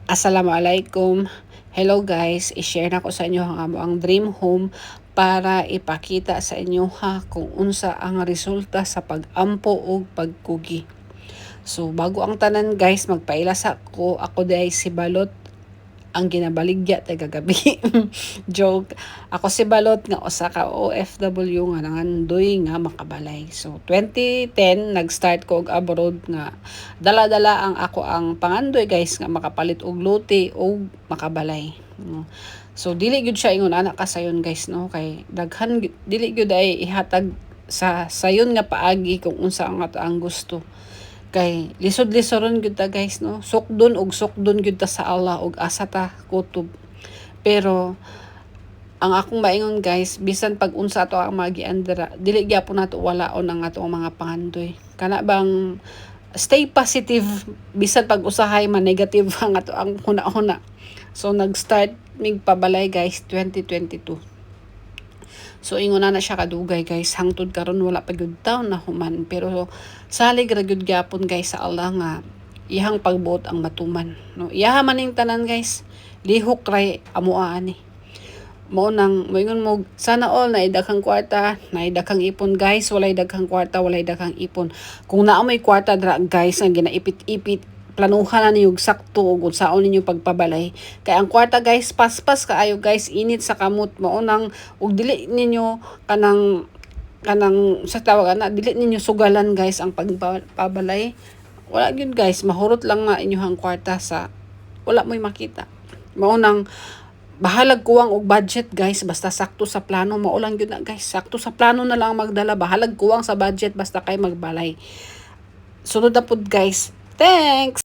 Assalamualaikum. Hello guys, i-share na ko sa inyo ang dream home para ipakita sa inyo ha kung unsa ang resulta sa pag-ampo o pagkugi. So bago ang tanan guys, magpaila sa ako day si Balot ang ginabaligya tayo kagabi. Joke. Ako si Balot nga usa ka OFW nga nangandoy nga makabalay. So 2010 nag-start ko og abroad nga dala-dala ang ako ang pangandoy guys nga makapalit og lote o makabalay. No. So dili gyud siya ingon anak ka sayon guys no kay daghan dili gyud ay ihatag sa sayon nga paagi kung unsa ang ato ang gusto. Kay lisod-lisoron gyud ta guys no, sukdon gyud ta sa Allah og asa ta kutob. Pero ang akong maingon guys, bisan pag unsa ato ang magiandra, dili gyapon nato walaon ang atong mga pangandoy. Kana bang stay positive bisan pag usahay man negative ang ato ang huna-huna. So nag-start mig pabalay guys 2022. So ingon na siya kadugay guys, hangtod karon wala pa gyud taon na human, pero salig ra gyud gyapon guys sa Allah nga iyang pagbuot ang matuman. No, iyaha man ning tanan guys, lihok ray amoa ani. Mao nang moingon mo sana all na daghang kwarta, na daghang ipon guys, walay daghang kwarta, walay daghang ipon. Kung naa may kwarta dra guys nga ginaipit-ipit, planuhan na niyo sakto ug unsaon ninyo pagpabalay kay ang kwarta guys paspas kaayo guys, init sa kamot mao nang ug dili ninyo kanang sa tawag ana dili ninyo sugalan guys ang pagpabalay. Wala gyud guys, mahurot lang nga inyohang kwarta sa wala mo'y makita. Mao nang bahalag kuwang og budget guys, basta sakto sa plano. Mao lang gyud na guys, sakto sa plano na lang magdala, bahalag kuwang sa budget basta kay magbalay. Sunod na pud guys. Thanks.